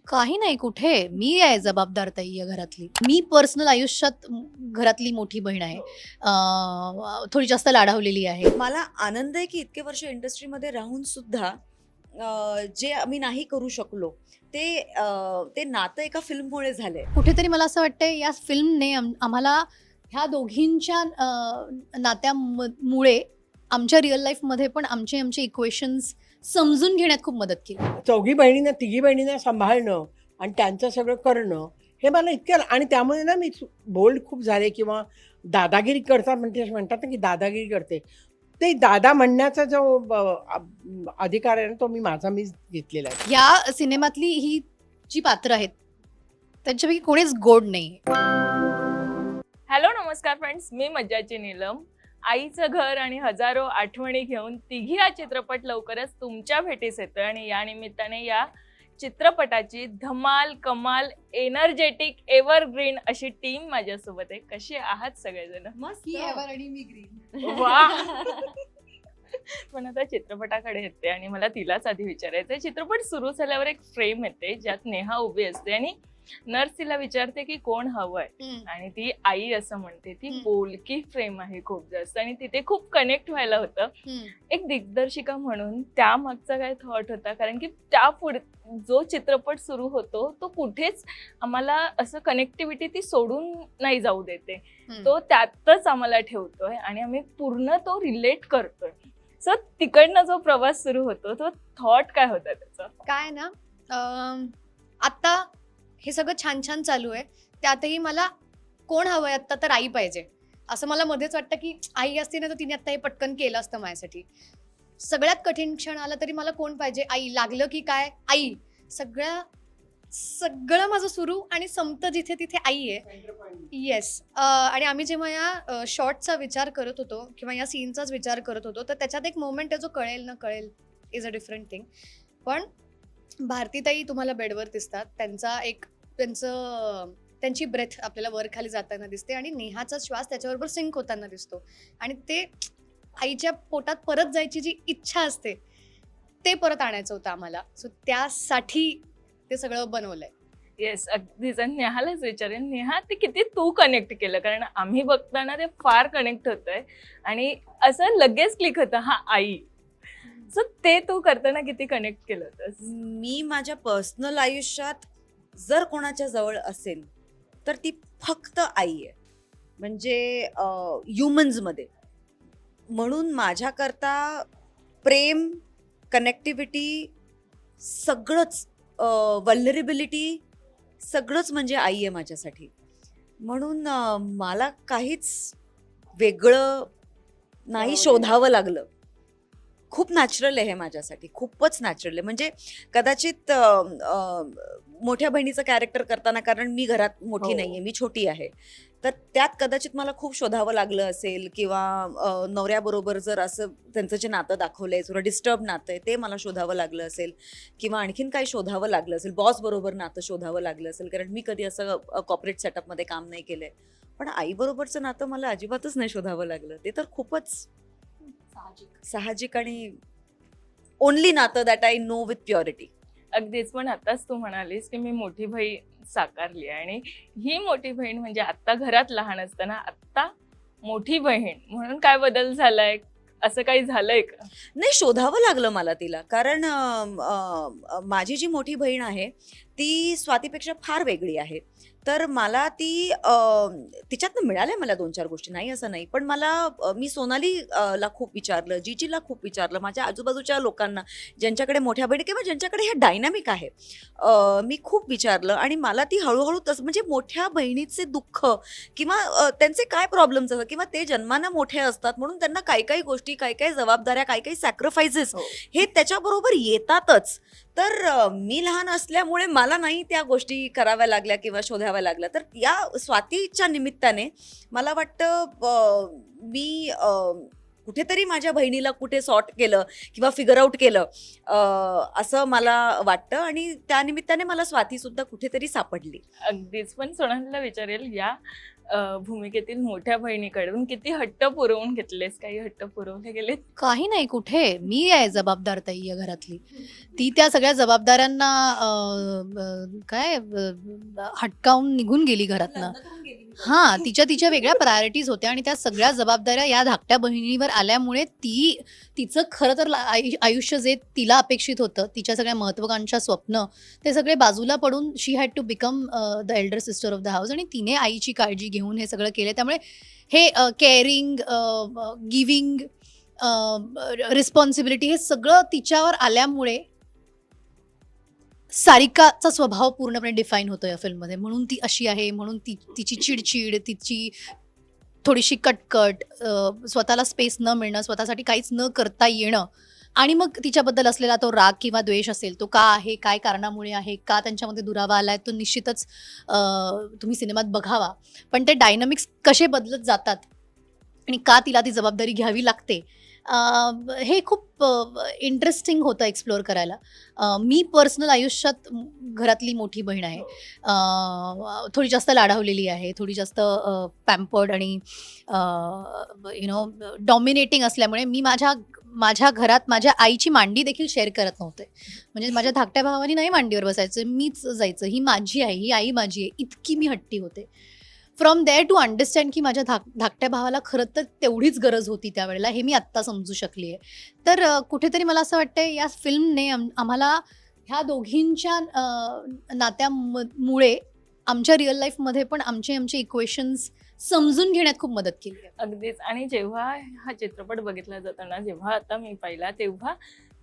काही नाही, कुठे? मी आहे जबाबदार ताई या घरातली. मी पर्सनल आयुष्यात घरातली मोठी बहीण आहे. थोडी जास्त लाडावलेली आहे. मला आनंद आहे की इतके वर्ष इंडस्ट्रीमध्ये राहून सुद्धा जे आम्ही नाही करू शकलो ते नातं एका फिल्ममुळे झालंय. कुठेतरी मला असं वाटतंय या फिल्मने आम्हाला ह्या दोघींच्या नात्यामुळे आमच्या रिअल लाईफमध्ये पण आमचे आमचे इक्वेशन्स समजून घेण्यात खूप मदत केली. चौघी बहिणींना तिघी बहिणींना सांभाळणं आणि त्यांचं सगळं करणं हे मला इतकं, आणि त्यामुळे ना मी बोल्ड खूप झाले किंवा दादागिरी करतात म्हणतात ना की दादागिरी करते. ते दादा म्हणण्याचा जो अधिकार आहे ना, तो मीच घेतलेला आहे. या सिनेमातली ही जी पात्र आहेत त्यांच्यापैकी कोणीच गोड नाही. हॅलो नमस्कार फ्रेंड्स, मी मज्जाची नीलम. आईचं घर आणि हजारो आठवणी घेऊन तिघी हा चित्रपट लवकरच तुमच्या भेटीस येतोय आणि या निमित्ताने या चित्रपटाची धमाल कमाल एनर्जेटिक एव्हरग्रीन अशी टीम माझ्यासोबत आहे. कशी आहात सगळेजण? वा. पण आता चित्रपटाकडे येते आणि मला तिलाच आधी विचारायचंय. चित्रपट सुरू झाल्यावर एक फ्रेम येते ज्यात नेहा उभी असते आणि नर्स तिला विचारते की कोण हवंय आणि ती आई असं म्हणते. ती बोलकी फ्रेम आहे खूप जास्त आणि तिथे खूप कनेक्ट व्हायला होतं. एक दिग्दर्शिका म्हणून त्या मागचा काय थॉट होता? कारण की त्या पुढे जो चित्रपट सुरू होतो तो कुठेच आम्हाला असं कनेक्टिव्हिटी ती सोडून नाही जाऊ देते. तो त्यातच आम्हाला ठेवतोय आणि आम्ही पूर्ण तो रिलेट करतोय. सो तिकडनं जो प्रवास सुरू होतो तो थॉट काय होता त्याचा? काय ना, आता हे सगळं छान छान चालू आहे, त्यातही मला कोण हवंय आत्ता, तर आई पाहिजे असं मला मध्येच वाटतं की आई असती ना तर तिने आत्ता हे पटकन केलं असतं माझ्यासाठी. सगळ्यात कठीण क्षण आला तरी मला कोण पाहिजे? आई. लागलं की काय? आई. सगळं माझं सुरू आणि संपतं जिथे तिथे आई आहे. येस. आणि आम्ही जेव्हा या शॉर्टचा विचार करत होतो किंवा या सीनचाच विचार करत होतो तर त्याच्यात एक मोमेंट आहे जो कळेल ना कळेल इज अ डिफरंट थिंग. पण भारतीताई तुम्हाला बेडवर दिसतात, त्यांची ब्रेथ आपल्याला वर खाली जाताना दिसते आणि नेहाचा श्वास त्याच्याबरोबर सिंक होताना दिसतो आणि ते आईच्या पोटात परत जायची जी इच्छा असते ते परत आणायचं होतं आम्हाला. सो त्यासाठी ते सगळं बनवलंय. येस, अगदीच. आणि नेहालाच विचारेन, नेहा ते किती तू कनेक्ट केलं? कारण आम्ही बघताना ते फार कनेक्ट होतंय आणि असं लगेच क्लिक होतं, हा आई. सो ते तू करताना किती कनेक्ट केलं होतंस? मी माझ्या पर्सनल आयुष्यात जर कोणाच्या जवळ असेल तर ती फक्त आई आहे, म्हणजे ह्युमन्समध्ये. म्हणून माझ्याकरता प्रेम, कनेक्टिव्हिटी, सगळंच वल्नरेबिलिटी, सगळंच म्हणजे आई आहे माझ्यासाठी. म्हणून मला काहीच वेगळं नाही शोधावं लागलं. खूप नॅचरल आहे हे माझ्यासाठी, खूपच नॅचरल आहे. म्हणजे कदाचित मोठ्या बहिणीचं कॅरेक्टर करताना, कारण मी घरात मोठी नाहीये, मी छोटी आहे, तर त्यात कदाचित मला खूप शोधावं लागलं असेल किंवा नवऱ्याबरोबर जर असं त्यांचं जे नातं दाखवलंय थोडं डिस्टर्ब नातं आहे ते मला शोधावं लागलं असेल किंवा आणखीन काही शोधावं लागलं असेल, बॉस बरोबर नातं शोधावं लागलं असेल, कारण मी कधी असं कॉर्पोरेट सेटअपमध्ये काम नाही केलंय. पण आईबरोबरचं नातं मला अजिबातच नाही शोधावं लागलं. ते तर खूपच साहजिक आणि ओनली नातं that I know with purity. अगदीच. पण आताच तू म्हणालीस की मी मोठी बहीण साकारली आणि ही मोठी बहीण म्हणजे आता घरात लहान असताना आता मोठी बहीण म्हणून काय बदल झालाय? असं काही झालंय का? नाही, शोधावं लागलं मला तिला, कारण माझी जी मोठी बहीण आहे ती स्वातीपेक्षा फार वेगळी आहे. तर मला ती तिच्यातनं मिळाल्या मला 2-4 गोष्टी, नाही असं नाही. पण मी सोनाली ला खूप विचारलं, जीजीला खूप विचारलं, माझ्या आजूबाजूच्या लोकांना ज्यांच्याकडे मोठ्या बहिणी किंवा ज्यांच्याकडे हे डायनामिक आहे, मी खूप विचारलं आणि मला ती हळूहळू तसं, म्हणजे मोठ्या बहिणीचे दुःख किंवा त्यांचे काय प्रॉब्लेम्स असतात किंवा ते जन्मानं मोठे असतात म्हणून त्यांना काही काही गोष्टी, काही काही जबाबदाऱ्या, काही काही सॅक्रिफायसेस हे त्याच्याबरोबर येतातच. तर मी लहान असल्यामुळे मला नाही त्या गोष्टी कराव्या लागल्या किंवा शोधाव्या लागल्या. तर या स्वातीच्या निमित्ताने मला वाटतं मी कुठेतरी माझ्या बहिणीला कुठे सॉर्ट केलं किंवा फिगर आउट केलं असं मला वाटतं आणि त्या निमित्ताने मला स्वाती सुद्धा कुठेतरी सापडली. अगदीच. पण सोनालीला विचारेल, या भूमिकेतील मोठ्या बहिणीकडून किती हट्ट पुरवून घेतलेस? काही हट्ट पुरवले गेले? काही नाही, कुठे मी आहे जबाबदार ताई या घरातली. ती त्या सगळ्या जबाबदाऱ्यांना हटकावून निघून गेली घरातनं. हां, तिच्या वेगळ्या प्रायोरिटीज होत्या आणि त्या सगळ्या जबाबदाऱ्या या धाकट्या बहिणीवर आल्यामुळे तिचं खरं तर आयुष्य जे तिला अपेक्षित होतं, तिच्या सगळ्या महत्त्वाकांक्षा, स्वप्न, ते सगळे बाजूला पडून she had to become the elder sister of the house आणि तिने आईची काळजी घेऊन हे सगळं केलं. त्यामुळे हे केअरिंग, गिव्हिंग, रिस्पॉन्सिबिलिटी हे सगळं तिच्यावर आल्यामुळे सारिकाचा स्वभाव पूर्णपणे डिफाईन होतो या फिल्ममध्ये. म्हणून ती अशी आहे, म्हणून तिची चिडचिड, तिची थोडीशी कटकट, स्वतःला स्पेस न मिळणं, स्वतःसाठी काहीच न करता येणं आणि मग तिच्याबद्दल असलेला तो राग किंवा द्वेष असेल, तो का आहे, काय कारणामुळे आहे, का त्यांच्यामध्ये दुरावा आला आहे, तो निश्चितच तुम्ही सिनेमात बघावा. पण ते डायनॅमिक्स कसे बदलत जातात आणि का तिला ती जबाबदारी घ्यावी लागते, हे खूप इंटरेस्टिंग होतं एक्सप्लोअर करायला. मी पर्सनल आयुष्यात घरातली मोठी बहीण आहे. थोडी जास्त लाडावलेली आहे, थोडी जास्त पॅम्पर्ड आणि डॉमिनेटिंग असल्यामुळे मी माझ्या घरात माझ्या आईची मांडी देखील शेअर करत नव्हते. म्हणजे माझ्या धाकट्या भावानी नाही मांडीवर बसायचं, मीच जायचं. ही माझी आहे, ही आई माझी आहे, इतकी मी हट्टी होते. फ्रॉम देअर टू अंडरस्टँड की माझ्या धाकट्या भावाला खरं तर तेवढीच गरज होती त्यावेळेला, हे मी आत्ता समजू शकली आहे. तर कुठेतरी मला असं वाटतं या फिल्मने आम्हाला ह्या दोघींच्या नात्यामुळे आमच्या रिअल लाईफमध्ये पण आमचे इक्वेशन्स समजून घेण्यात खूप मदत केली आहे. अगदीच. आणि जेव्हा हा चित्रपट बघितला जाताना, जेव्हा आता मी पाहिला, तेव्हा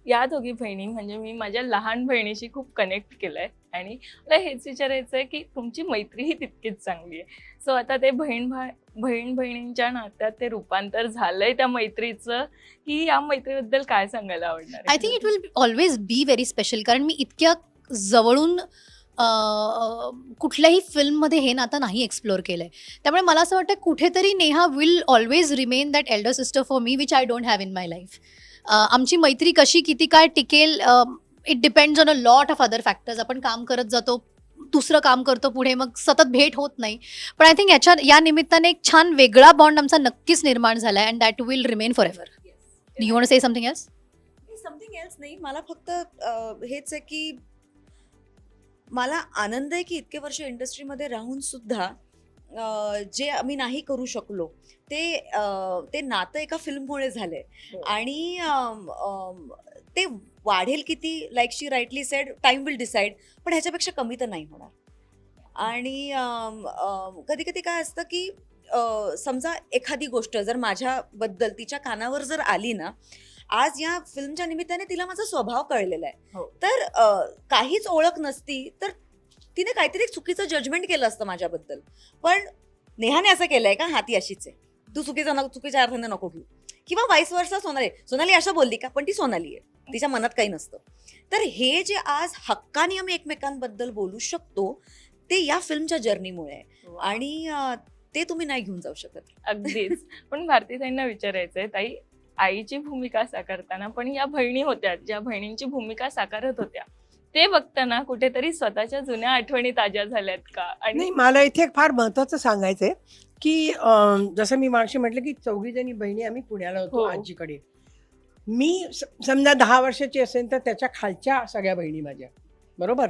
या दोघी बहिणी म्हणजे मी माझ्या लहान बहिणीशी खूप कनेक्ट केलंय आणि मला हेच विचारायचं आहे की तुमची मैत्रीही तितकीच चांगली आहे. सो आता ते बहीण बहिणींच्या नात्यात ते रूपांतर झालंय त्या मैत्रीचं, की या मैत्रीबद्दल काय सांगायला आवडणार आहे? I think it will always be very special, कारण मी इतक्या जवळून कुठल्याही फिल्ममध्ये हे नातं नाही एक्सप्लोअर केलंय. त्यामुळे मला असं वाटतं कुठेतरी Neha will always remain that Elder sister for me which I don't have in my life. आमची मैत्री कशी किती काय टिकेल, it depends on a lot of other factors. आपण काम करत जातो, दुसरं काम करतो पुढे, मग सतत भेट होत नाही. पण आय थिंक या निमित्ताने एक छान वेगळा बॉन्ड आमचा नक्कीच निर्माण झाला आहे and that will remain forever. Do you want to say something else? Something else नाही, मला फक्त हेच आहे की मला आनंद आहे की इतके वर्ष इंडस्ट्रीमध्ये राहून सुद्धा जे आम्ही नाही करू शकलो ते नातं एका फिल्ममुळे झालंय. आणि ते वाढेल किती, like she rightly sed, time will decide, पण ह्याच्यापेक्षा कमी तर नाही होणार. आणि कधी कधी काय असतं की समजा एखादी गोष्ट जर माझ्याबद्दल तिच्या कानावर जर आली ना, आज या फिल्मच्या निमित्ताने तिला माझा स्वभाव कळलेला आहे, तर काहीच ओळख नसती तर तिने काहीतरी एक चुकीचं जजमेंट केलं असतं माझ्याबद्दल. पण नेहाने असं केलंय का, हा ती अशीच आहे, तू चुकीच्या अर्थाने नको घेऊ, किंवा वाईस वर्सा. सोनाली अशा बोलली का, पण ती सोनाली आहे, तिच्या मनात काही नसतं. तर हे जे आज हक्काने आम्ही एकमेकांबद्दल बोलू शकतो ते या फिल्मच्या जर्नीमुळे आहे आणि ते तुम्ही नाही घेऊन जाऊ शकत. अगदीच. पण भारतीताईंना विचारायचंय, ताई, आईची भूमिका साकारताना पण या बहिणी होत्या, ज्या बहिणींची भूमिका साकारत होत्या, ते बघताना कुठेतरी स्वतःच्या जुन्या आठवणी ताज्या झाल्यात का? आणि नाही, मला इथे एक फार महत्त्वाचं सांगायचं आहे की जसं मी मागशी म्हटलं की 4 जणी बहिणी आम्ही पुण्याला होतो आजीकडे. मी समजा 10 वर्षाची असेल तर त्याच्या खालच्या सगळ्या बहिणी माझ्या, बरोबर.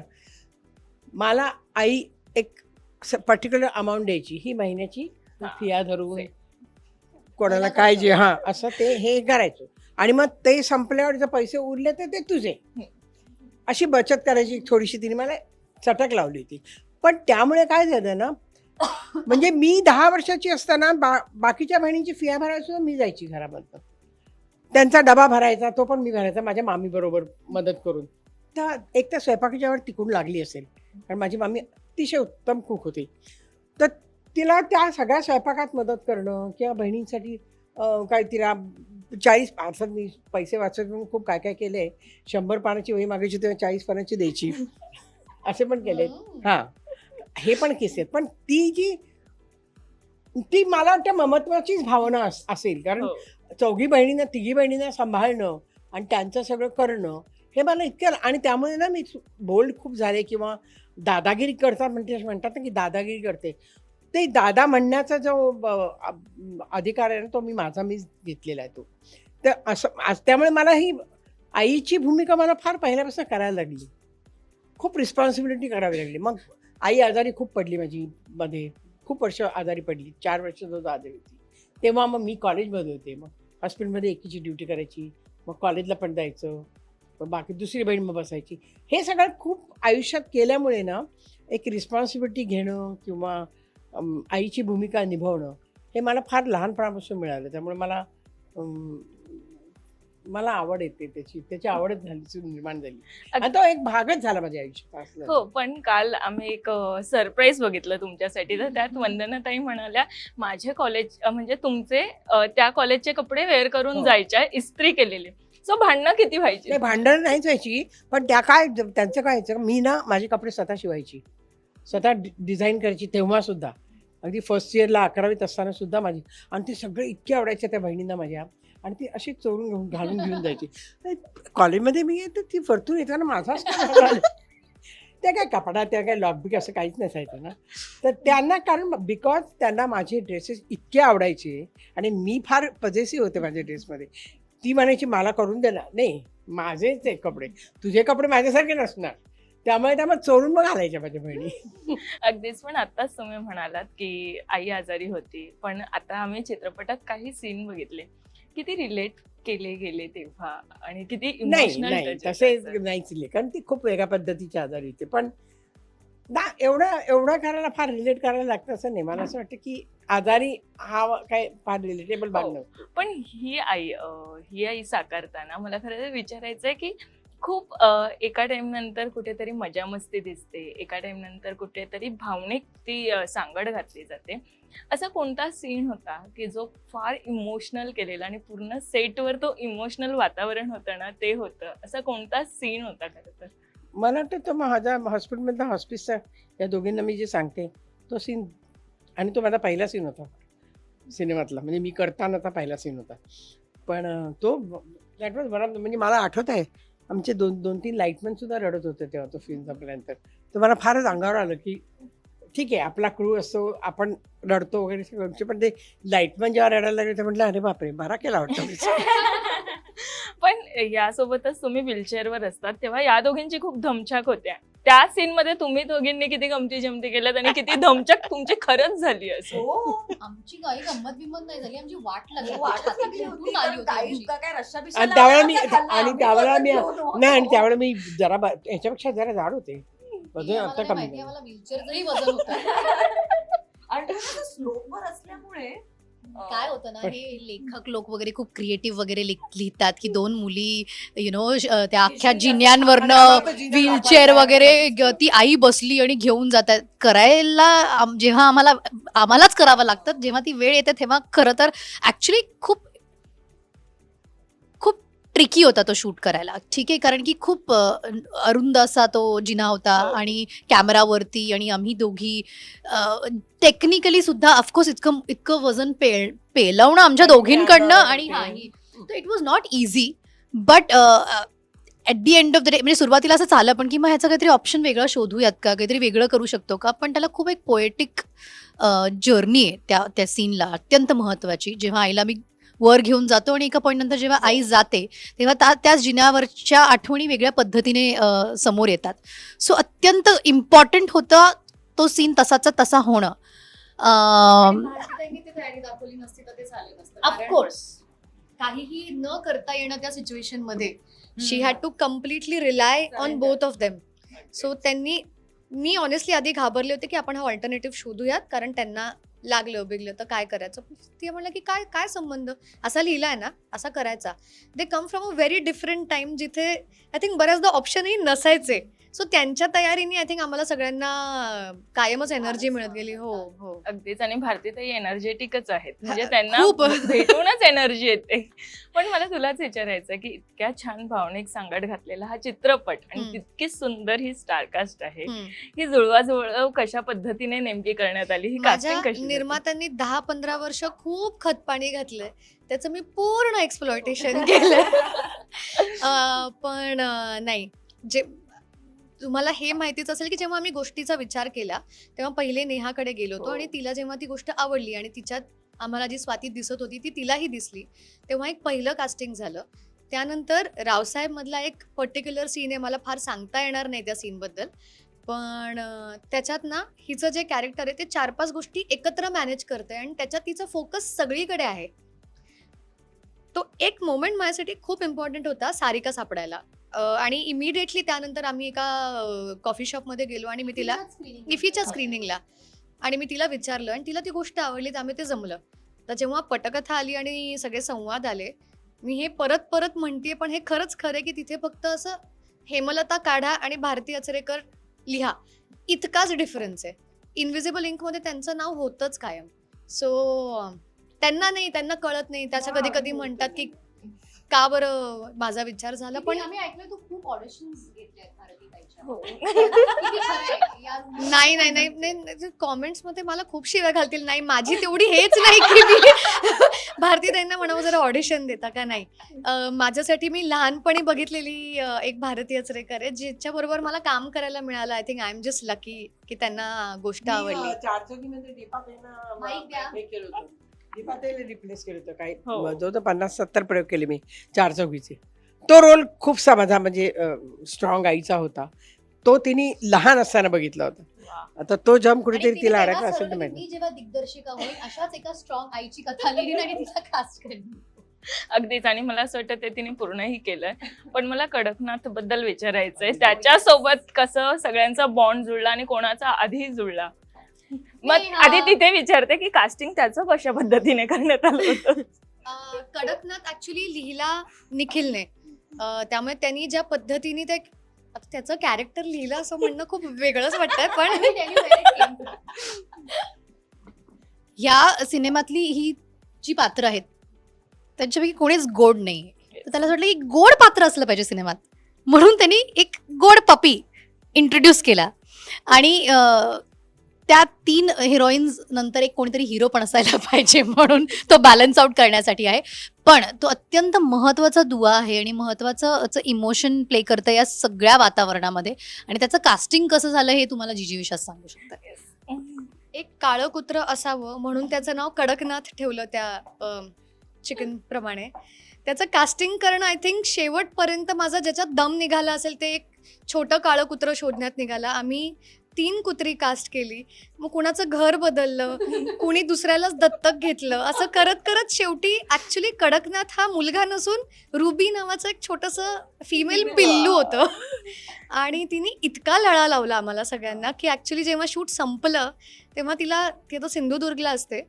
मला आई एक पर्टिक्युलर अमाऊंट द्यायची, ही महिन्याची फिया धरून कोणाला काय जे असं ते हे करायचो. आणि मग ते संपल्यावर जर पैसे उरले तर ते तुझे, अशी बचत करायची थोडीशी तिने मला चटक लावली होती. पण त्यामुळे काय झालं ना, म्हणजे मी 10 वर्षाची असताना बाकीच्या बहिणींची फिया भरायचो, मी जायची घरामधनं, त्यांचा डबा भरायचा, तो पण मी भरायचा माझ्या मामी बरोबर मदत करून. तर एक तर स्वयंपाकाच्यावर तिकडून लागली असेल, कारण माझी मामी अतिशय उत्तम कुक होती. तर तिला त्या सगळ्या स्वयंपाकात मदत करणं किंवा बहिणींसाठी काय, तिला 40 अर्थात मी पैसे वाचत म्हणून खूप काय काय केलं आहे. 100 पानाची वही मागायची तेव्हा 40 पानाची द्यायची, असे पण केले. हे पण किस्से आहेत. पण ती मला वाटतं ममत्वाचीच भावना असेल, कारण 4 बहिणींना, 3 बहिणींना सांभाळणं आणि त्यांचं सगळं करणं हे मला इतकं. आणि त्यामुळे ना मी बोल्ड खूप झाले किंवा दादागिरी करतात म्हणतात ना की दादागिरी करते, ते दादा म्हणण्याचा जो अधिकार आहे ना, तो मीच घेतलेला आहे तो. तर असं त्यामुळे मला ही आईची भूमिका मला फार पहिल्यापासून करायला लागली. खूप रिस्पॉन्सिबिलिटी करावी लागली. मग आई आजारी खूप पडली माझी मध्ये. खूप वर्ष आजारी पडली. 4 वर्ष जवळ आजारी होती. तेव्हा मग मी कॉलेजमध्ये होते. मग हॉस्पिटलमध्ये एकीची ड्युटी करायची. मग कॉलेजला पण जायचं. मग बाकी दुसरी बहीण मग बसायची. हे सगळं खूप आयुष्यात केल्यामुळे ना, एक रिस्पॉन्सिबिलिटी घेणं किंवा आईची भूमिका निभावणं हे मला फार लहानपणापासून मिळालं. त्यामुळे मला आवड येते त्याची आवडच झाली, निर्माण झाली. आणि तो एक भागच झाला माझ्या आयुष्यात असलं. हो, पण काल आम्ही एक सरप्राईज बघितलं तुमच्यासाठी. तर त्यात वंदनाताई म्हणाल्या, माझे कॉलेज म्हणजे तुमचे त्या कॉलेजचे कपडे वेअर करून हो. जायच्या, इस्त्री केलेली. सो भांडणं किती व्हायची? नाही, भांडण नाहीच व्हायची. पण त्यांचं काय व्हायचं, मी ना माझे कपडे स्वतः शिवायची, स्वतः डिझाईन करायची. तेव्हा सुद्धा अगदी फर्स्ट इयरला 11वीत असताना सुद्धा माझी. आणि ते सगळे इतके आवडायचे त्या बहिणींना माझ्या. आणि ती अशी चोरून घालून घेऊन जायची. कॉलेजमध्ये मी येते, ती परतून येताना माझाच त्या काय कपडा, त्या काय लॉकबिक असं काहीच नसायचं ना. तर त्यांना, कारण बिकॉज त्यांना माझे ड्रेसेस इतके आवडायचे आणि मी फार पजेसिव्ह होते माझ्या ड्रेसमध्ये. ती म्हणायची मला करून दे ना. नाही, माझेच आहे कपडे, तुझे कपडे माझ्यासारखे नसणार. त्यामुळे त्या मग चोरून मग घालायच्या माझ्या बहिणी. अगदीच. पण आताच तुम्ही म्हणालात की आई आजारी होती, पण आता आम्ही चित्रपटात काही सीन बघितले, किती रिलेट केले गेले तेव्हा आणि किती नाही इमोशनल तसे नाहीच लिहिले, कारण ती खूप वेगळ्या पद्धतीची आजारी होती. पण ना एवढं करायला फार रिलेट करायला लागतं असं नाही. मला असं वाटतं की आजारी हा काय फार रिलेटेबल भाग नव्हतो. पण ही आई साकारताना मला खरं तर विचारायचंय की खूप एका टाइम नंतर कुठेतरी मजा मस्ती दिसते, एका टाइम नंतर कुठेतरी भावनिक ती सांगड घातली जाते. असा कोणता सीन होता की जो फार इमोशनल केलेला आणि पूर्ण सेटवर तो इमोशनल वातावरण होतं ना, ते होतं? असा कोणता सीन होता खरं तर? मला वाटतं तो माझ्या हॉस्पिटलमधला हॉस्पिसचा या दोघींना मी जे सांगते तो सीन, आणि तो माझा पहिला सीन होता सिनेमातला. म्हणजे मी करतानाचा पहिला सीन होता. पण तो दॅट वॉज बरोबर. म्हणजे मला आठवत आहे, आमचे 2-3 लाईटमॅन सुद्धा रडत होते तेव्हा तो फिल्म संपल्यानंतर. तर मला फारच अंगावर आलं की ठीक आहे, आपला क्रू असतो, आपण रडतो वगैरे सगळं, पण ते लाईटमॅन जेव्हा रडायला लागले तर म्हटलं अरे बापरे, बरा केला वाटतं. पण यासोबतच तुम्ही व्हीलचेअरवर असतात तेव्हा या दोघींची खूप धमछाक होत्या. त्या सीन मध्ये तुम्ही दोघींनी किती गमती जमती केल्यात आणि किती धमछाक तुमची खरंच झाली असं? आमची काही गंमत बिंमत नाही झाली, आमची वाट लागली. वाट लागली छाती होती, फुटून आली होती काही आमची. काय रश्शा बिश्शा आणि त्यावेळेला लावला मी का खाल्ला? आणि आम्ही त्यावेळेला वजन मी घेऊन नाही आणि त्यावेळेला मी जरा ह्याच्यापेक्षा जरा जाड होते. वजन ती आता आम्हाला नाही कमी माहिती, झालं. आम्हाला व्हीलचेअर जरी वजन होतं. आणि स्लोपवर असल्यामुळे काय होतं ना, पण- हे लेखक लोक वगैरे खूप क्रिएटिव्ह वगैरे लिहितात की 2 मुली त्या अख्ख्या जिन्यांवरनं व्हीलचेअर वगैरे ती आई बसली आणि घेऊन जातात. करायला जेव्हा आम्हालाच करावं लागतं, जेव्हा ती वेळ येते तेव्हा खरं तर ऍक्च्युली खूप खूप ट्रिकी होता तो शूट करायला. ठीक आहे, कारण की खूप अरुंद असा तो जिना होता आणि कॅमेरावरती आणि आम्ही दोघी टेक्निकली सुद्धा ऑफकोर्स इतकं वजन पेलवणं आमच्या दोघींकडनं आणि it was not easy. But at the end of the day म्हणजे सुरुवातीला असं चाललं पण की मग ह्याचं काहीतरी ऑप्शन वेगळं शोधूयात का, काहीतरी वेगळं करू शकतो का. पण त्याला खूप एक पोएटिक जर्नी आहे त्या सीनला, अत्यंत महत्त्वाची. जेव्हा आईला मी वर घेऊन जातो आणि एका पॉईंट नंतर जेव्हा आई जाते तेव्हा त्याच जिन्यावरच्या आठवणी वेगळ्या पद्धतीने समोर येतात. सो अत्यंत इम्पॉर्टंट होतं तो सीन तसाचा तसा होणं. ऑफकोर्स काहीही न करता येणं त्या सिच्युएशन मध्ये she had to completely rely on both of them. So मी ऑनेस्टली आधी घाबरले होते की आपण हा ऑल्टरनेटिव्ह शोधूयात, कारण त्यांना लागलं बिगलं तर काय करायचं. ती म्हणलं की काय संबंध, असा लिहिलाय ना, असा करायचा. They come from a very different time जिथे आय थिंक बऱ्याचदा ऑप्शनही नसायचे. सो त्यांच्या तयारीने आय थिंक आम्हाला सगळ्यांना कायमच एनर्जी मिळत गेली. हो अगदीच. आणि भारतीताई एनर्जेटिकच आहेत, म्हणजे त्यांना खूप. भेटूनच एनर्जी येते. पण मला तुलाच विचारायचं की इतक्या छान भावनिक सांगड घातलेला हा चित्रपट आणि तितकी सुंदर ही स्टारकास्ट आहे, ही जुळवाजुळव कशा पद्धतीने नेमकी करण्यात आली, ही कास्टिंग माझ्या कशी झाली? निर्मात्यांनी 10-15 वर्ष खूप खतपाणी घातलंय, त्याचं मी पूर्ण एक्सप्लॉयटेशन केलं. पण नाही, जे तुम्हाला हे माहितीच असेल की जेव्हा आम्ही गोष्टीचा विचार केला तेव्हा पहिले नेहाकडे गेलो होतो हो. आणि तिला जेव्हा ती गोष्ट आवडली आणि तिच्यात आम्हाला जी स्वाती दिसत होती ती तिलाही दिसली, तेव्हा एक पहिलं कास्टिंग झालं. त्यानंतर रावसाहेब मधला एक पर्टिक्युलर सीन आहे, मला फार सांगता येणार नाही त्या सीनबद्दल, पण त्याच्यात ना हिचं जे कॅरेक्टर आहे ते 4-5 गोष्टी एकत्र मॅनेज करते आणि त्याच्यात तिचा फोकस सगळीकडे आहे. तो एक मोमेंट माझ्यासाठी खूप इम्पॉर्टंट होता सारिका सापडायला. आणि इमिडिएटली त्यानंतर आम्ही एका कॉफी शॉपमध्ये गेलो आणि मी तिला इफीच्या स्क्रीनिंगला आणि मी तिला विचारलं आणि तिला ती गोष्ट आवडली, त्यामुळे ते जमलं. तर जेव्हा पटकथा आली आणि सगळे संवाद आले, मी हे परत परत म्हणतेय पण हे खरंच खरं आहे की तिथे फक्त असं हेमलता काढा आणि भारती अचरेकर लिहा इतकाच डिफरन्स आहे. इनविजिबल इंकमध्ये त्यांचं नाव होतंच कायम. सो त्यांना कळत नाही. त्याच्या कधी कधी म्हणतात की का बरं माझा विचार झाला, पण आम्ही ऐकलं तू खूप ऑडिशन्स घेतल्यात भारती ताईच्या. हो. किती खरं आहे या नाही नाही नाही नाही कॉमेंट्स मध्ये मला खूप शिव्या घालतील. नाही, माझी तेवढी हेच नाही की मी भारती ताईंना म्हणावं जरा ऑडिशन देता का. नाही, माझ्यासाठी मी लहानपणी बघितलेली एक भारतीय अचरेकर आहे जिच्या बरोबर मला काम करायला मिळालं. I think I am just lucky की त्यांना गोष्ट आवडली. चारचौकीमध्ये दीपाताईंना माईक द्या. हे केलं होतं. दीपाताईला रिप्लेस केलं होतं काही हो. जवळ 50-70 प्रयोग केले मी चारचौकीचे. तो रोल खूप माझा म्हणजे स्ट्रॉंग आईचा होता. तो तिने लहान असताना बघितला होता. वा. आता तो जम आणि कुठेतरी तिने तिला तेव्हा अडकला असेल तर ठरवलं की माहिती. मी जेव्हा दिग्दर्शिका होईल अशाच एका स्ट्रॉंग आईची कथा लिहीन आणि तिला कास्ट करेन. अगदीच. आणि मला असं वाटतं ते तिने पूर्णही केलंय. पण मला कडकनाथ बद्दल विचारायचंय, त्याच्यासोबत कसं सगळ्यांचा बॉन्ड जुळला आणि कोणाचा आधी जुळला. मग नाही, आधी तिथे विचारते की कास्टिंग त्याचं कशा पद्धतीने करण्यात आलं होतं. कडकनाथ ऍक्च्युली लिहिला निखिलने. त्यामुळे त्यांनी ज्या पद्धतीने ते आता त्याचं कॅरेक्टर लिहिलं असं म्हणणं खूप वेगळंच वाटतंय, पण Let me tell you where it came from. ह्या सिनेमातली ही जी पात्र आहेत त्यांच्यापैकी कोणीच गोड नाही. तर त्याला असं वाटलं की गोड पात्र असलं पाहिजे सिनेमात, म्हणून त्यांनी एक गोड पपी इंट्रोड्यूस केला. आणि त्या 3 हिरोईन्स नंतर एक कोणीतरी हिरो पण असायला पाहिजे, म्हणून तो बॅलन्स आउट करण्यासाठी आहे. पण तो अत्यंत महत्त्वाचा दुवा आहे आणि महत्त्वाचं इमोशन प्ले करतं या सगळ्या वातावरणामध्ये. आणि त्याचं कास्टिंग कसं झालं हे तुम्हाला जीजी विश्वास सांगू शकता. एक काळं कुत्रं असावं म्हणून त्याचं नाव कडकनाथ ठेवलं त्या चिकन प्रमाणे. त्याचं कास्टिंग करणं आय थिंक शेवटपर्यंत माझा ज्याच्यात दम निघाला असेल ते एक छोटं काळं कुत्रं शोधण्यात निघाला. आम्ही 3 कुत्री कास्ट केली, मग कुणाचं घर बदललं, कुणी दुसऱ्यालाच दत्तक घेतलं, असं करत करत शेवटी ऍक्च्युली कडकनाथ हा मुलगा नसून रुबी नावाचं एक छोटंसं फिमेल पिल्लू होतं. आणि तिने इतका लळा लावला आम्हाला सगळ्यांना की ऍक्च्युली जेव्हा शूट संपलं तेव्हा तिला ती आता सिंधुदुर्गला असते,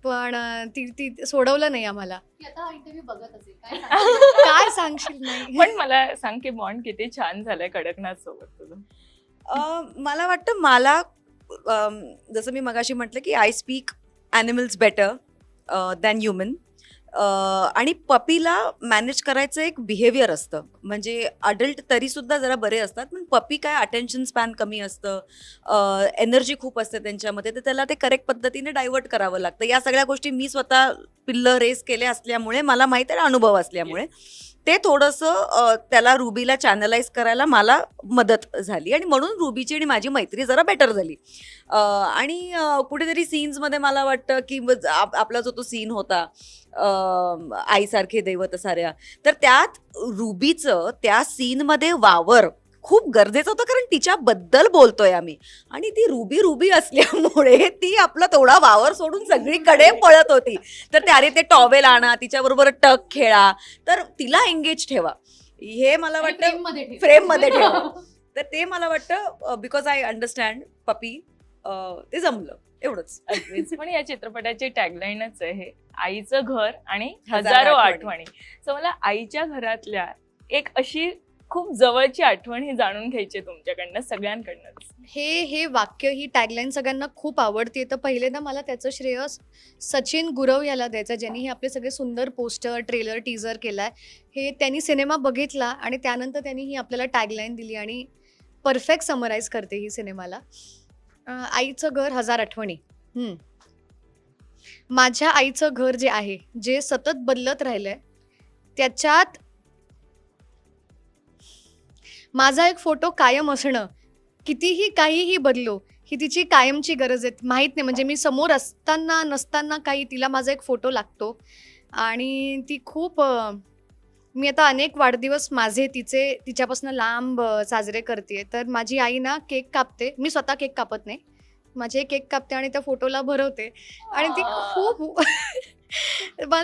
पण ती सोडवलं नाही आम्हाला. ती आता हा इंटरव्ह्यू बघत असेल काय सांगते? काय सांगशील नाही. पण मला सांग की बॉन्ड किती छान झालाय कडकनाथ सोबत तुझं. मला वाटतं मला जसं मी मगाशी म्हटलं की I speak animals better than human. आणि पपीला मॅनेज करायचं एक बिहेवियर असतं. म्हणजे अडल्ट तरीसुद्धा जरा बरे असतात, पण पपी काय अटेन्शन स्पॅन कमी असतं, एनर्जी खूप असते त्यांच्यामध्ये, तर त्याला ते करेक्ट पद्धतीने डायव्हर्ट करावं लागतं. या सगळ्या गोष्टी मी स्वतः पिल्लं रेस केले असल्यामुळे मला माहीत आहे, अनुभव असल्यामुळे ते थोडंसं त्याला रुबीला चॅनलाइज करायला मला मदत झाली आणि म्हणून रुबीची आणि माझी मैत्री जरा बेटर झाली. आणि कुठेतरी सीन्समध्ये मला वाटतं की आपला जो तो सीन होता आईसारखे दैवत साऱ्या, तर त्यात रुबीचं त्या सीनमध्ये वावर खूप गरजेचं होतं, कारण तिच्याबद्दल बोलतोय आम्ही आणि ती रुबी असल्यामुळे ती आपला तेवढा वावर सोडून सगळीकडे पळत होती. तर ते अरे ते टॉवेल आणा, तिच्याबरोबर टक खेळा, तर तिला एंगेज ठेवा, हे मला वाटतं फ्रेममध्ये ठेव. फ्रेममध्ये ठेवा. तर ते मला वाटतं बिकॉज आय अंडरस्टँड पपी, ते जमलं एवढंच. अगदीच. पण या चित्रपटाची टॅगलाईनच आहे आईचं घर आणि हजारो हजारो आठवणी. आठवणी. सो मला आईच्या घरातल्या एक अशी खूप जवळची आठवण ही जाणून घ्यायची आहे तुमच्याकडनं सगळ्यांकडनंच. हे वाक्य, ही टॅगलाईन सगळ्यांना खूप आवडते. तर पहिल्यांदा मला त्याचं श्रेय सचिन गुरव याला द्यायचं, ज्यांनी हे आपले सगळे सुंदर पोस्टर, ट्रेलर, टीजर केलाय. हे त्यांनी सिनेमा बघितला आणि त्यानंतर त्यांनी ही आपल्याला टॅगलाईन दिली आणि परफेक्ट समराईज करते ही सिनेमाला. आईचं घर, हजार आठवणी. माझ्या आईचं घर जे आहे, जे सतत बदलत राहिलंय, त्याच्यात माझा एक फोटो कायम असणं, कितीही काहीही बदलो, ही तिची कायमची गरज आहे. माहीत नाही म्हणजे मी समोर असताना नसताना काही तिला माझा एक फोटो लागतो आणि ती खूप मी आता अनेक वाढदिवस माझे तिच्यापासून लांब साजरे करते. तर माझी आई ना केक कापते. मी स्वतः केक कापत नाही. माझी आई केक कापते आणि त्या फोटोला भरवते आणि ती खूप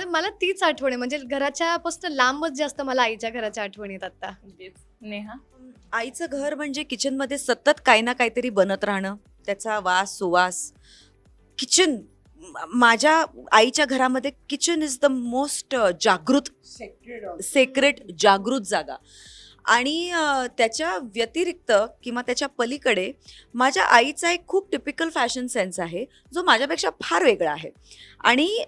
मला तीच आठवण आहे. म्हणजे घराच्यापासून लांबच जास्त मला आईच्या घराच्या आठवणीत आता. अगदीच. नेहा? आईचं घर म्हणजे किचनमध्ये सतत काही ना काहीतरी बनत राहणं, त्याचा वास सुवास. किचन, माझ्या आईच्या घरामध्ये किचन इज द मोस्ट जागृत, सेक्रेट, जागृत जागा. आणि त्याच्या व्यतिरिक्त किंवा त्याच्या पलीकडे माझ्या आईचा एक खूप टिपिकल फॅशन सेन्स आहे, जो माझ्यापेक्षा फार वेगळा आहे. आणि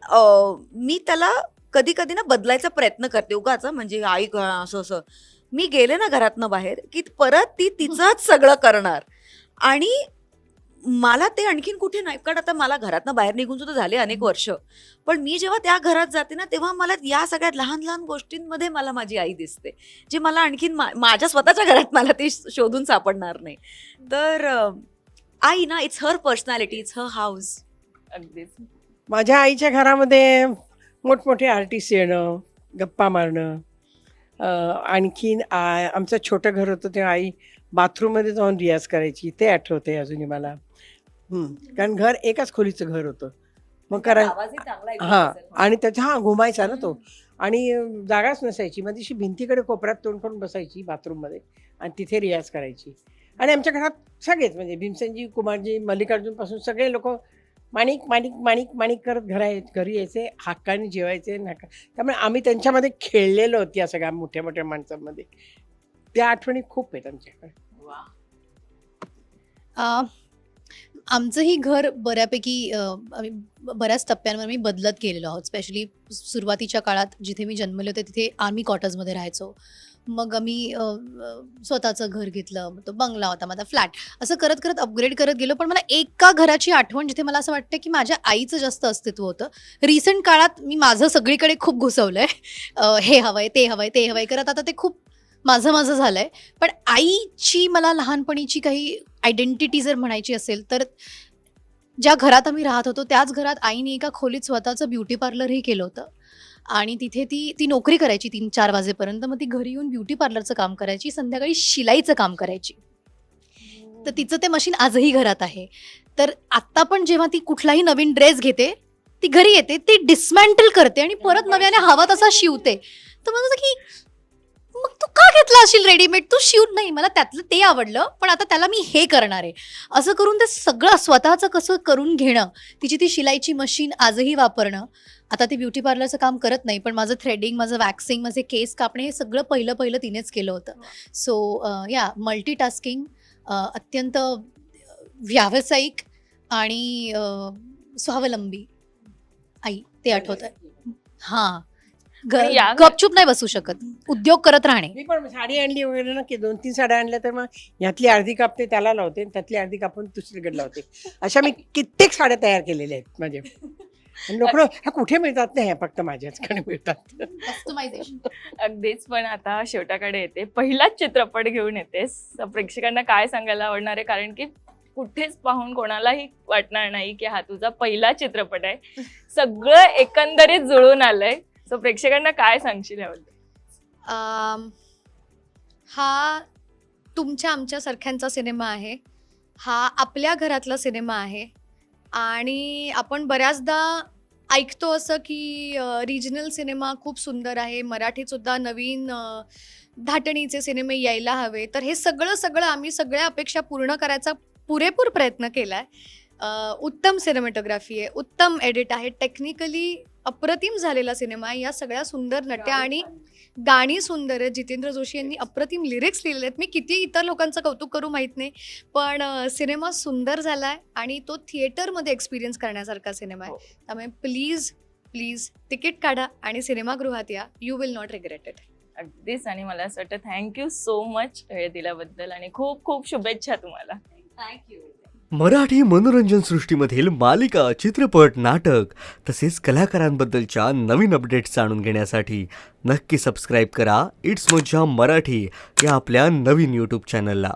मी त्याला कधी कधी ना बदलायचा प्रयत्न करते उगाच, म्हणजे आई असं असं. मी गेले ना घरातनं बाहेर की परत ती तिचंच सगळं करणार. आणि मला ते आणखीन कुठे नाही, कारण आता मला घरातनं बाहेर निघून सुद्धा झाले अनेक वर्ष, पण मी जेव्हा त्या घरात जाते ना तेव्हा मला या सगळ्या लहान लहान गोष्टींमध्ये मला माझी आई दिसते, जी मला आणखीन माझ्या स्वतःच्या घरात मला ती शोधून सापडणार नाही. तर आई ना, it's her personality, it's her house. अगदीच. माझ्या आईच्या घरामध्ये मोठमोठे आर्टिस्ट येणं, गप्पा मारणं. आणखीन आमचं छोटं घर होतं तेव्हा आई बाथरूममध्ये जाऊन रियाज करायची, ते आठवते अजूनही मला. कारण घर एकाच खोलीचं घर होतं, मग आवाजही चांगला ऐकू हां, असेल. आणि त्याचा घुमायचा ना तो, आणि जागाच नसायची. मग तिशी भिंतीकडे कोपऱ्यात तोंड करून बसायची बाथरूममध्ये आणि तिथे रियाज करायची. आणि आमच्या घरात सगळेच, म्हणजे भीमसेनजी, कुमारजी, मल्लिकार्जुनपासून सगळे लोक माणिक माणिक माणिक माणिक करत घरी यायचे, हक्काने जेवायचे नाका. त्यामुळे आम्ही त्यांच्यामध्ये खेळलेलो होतो या सगळ्या मोठ्या मोठ्या माणसांमध्ये. त्या आठवणी खूप आहेत आमच्याकडे. वा. आमचंही घर बऱ्यापैकी आम्ही बऱ्याच टप्प्यांवर मी बदलत गेलेलो आहोत. स्पेशली सुरुवातीच्या काळात जिथे मी जन्मले होते तिथे आर्मी क्वार्टर्समध्ये राहायचो. मग आम्ही स्वतःचं घर घेतलं, मग तो बंगला होता, माझा फ्लॅट. असं करत करत अपग्रेड करत गेलो. पण मला एका घराची आठवण जिथे मला असं वाटतं की माझ्या आईचं जास्त अस्तित्व होतं. रिसेंट काळात मी माझं सगळीकडे खूप घुसवलंय, हे हवंय, ते हवंय, ते हवंय करत आता ते खूप माझं झालंय. पण आईची मला लहानपणीची काही आयडेंटिटी जर म्हणायची असेल तर ज्या घरात आम्ही राहत होतो त्याच घरात आईने एका खोलीत स्वतःचं ब्युटी पार्लरही केलं होतं. आणि तिथे ती नोकरी करायची 3-4 वाजेपर्यंत. मग ती घरी येऊन ब्युटी पार्लरचं काम करायची, संध्याकाळी शिलाईचं काम करायची. तर तिचं ते मशीन आजही घरात आहे. तर आत्ता पण जेव्हा ती कुठलाही नवीन ड्रेस घेते, ती घरी येते, ती डिसमॅन्टल करते आणि परत नव्याने हवा तसा शिवते. तर मला की मग तू का घेतला असेल रेडीमेड, तू शिव. नाही, मला त्यातलं ते आवडलं, पण आता त्याला मी हे करणार आहे. असं करून ते सगळं स्वतःचं कसं करून घेणं, तिची ती शिलाईची मशीन आजही वापरणं. आता ती ब्युटी पार्लरचं काम करत नाही, पण माझं थ्रेडिंग, माझं वॅक्सिंग, माझे केस कापणे हे सगळं पहिलं तिनेच केलं होतं. सो या मल्टीटास्किंग, अत्यंत व्यावसायिक आणि स्वावलंबी आई, ते आठवत आहे. हां, आणि या गपचूप नाही बसू शकत, उद्योग करत राहणे. मी पण साडी आणली वगैरे ना की 2-3 साड्या आणल्या तर मग यातली अर्धी कापते त्याला लावते, त्यातली अर्धी कापून दुसरीकडे लावते. अशा मी कित्येक साड्या तयार केलेल्या आहेत माझे. लोक ह्या कुठे मिळतात नाही, ह्या फक्त माझ्याचकडे मिळतात. कस्टमायझेशन. अगदीच. पण आता शेवटाकडे येते, पहिलाच चित्रपट घेऊन येतेस, प्रेक्षकांना काय सांगायला आवडणार आहे? कारण की कुठेच पाहून कोणालाही वाटणार नाही की हा तुझा पहिला चित्रपट आहे. सगळं एकंदरीत जुळून आलंय. सो प्रेक्षकांना काय सांगशील याबद्दल? हा तुमच्या आमच्यासारख्यांचा सिनेमा आहे. हा आपल्या घरातला सिनेमा आहे. आणि आपण बऱ्याचदा ऐकतो असं की रिजनल सिनेमा खूप सुंदर आहे, मराठीतसुद्धा नवीन धाटणीचे सिनेमे यायला हवे. तर हे सगळं आम्ही सगळ्या अपेक्षा पूर्ण करायचा पुरेपूर प्रयत्न केला आहे. उत्तम सिनेमॅटोग्राफी आहे, उत्तम एडिट आहे, टेक्निकली अप्रतिम झालेला सिनेमा आहे. या सगळ्या सुंदर नट्या आणि गाणी सुंदर आहेत. जितेंद्र जोशी यांनी अप्रतिम लिरिक्स लिहिलेले आहेत. मी किती इतर लोकांचं कौतुक करू माहीत नाही, पण सिनेमा सुंदर झाला आहे आणि तो थिएटरमध्ये एक्सपिरियन्स करण्यासारखा सिनेमा आहे. त्यामुळे प्लीज तिकीट काढा आणि सिनेमागृहात या. You will not regret it. अगदीच. आणि मला असं वाटतं थँक्यू सो मच वेळ दिल्याबद्दल आणि खूप खूप शुभेच्छा तुम्हाला. थँक्यू. मराठी मनोरंजन सृष्टीमधील मालिका, चित्रपट, नाटक तसेच कलाकारांबद्दलच्या नवीन अपडेट्स जाणून घेण्यासाठी नक्की सबस्क्राईब करा इट्स मज्जा मराठी या आपल्या नवीन यूट्यूब चॅनलला.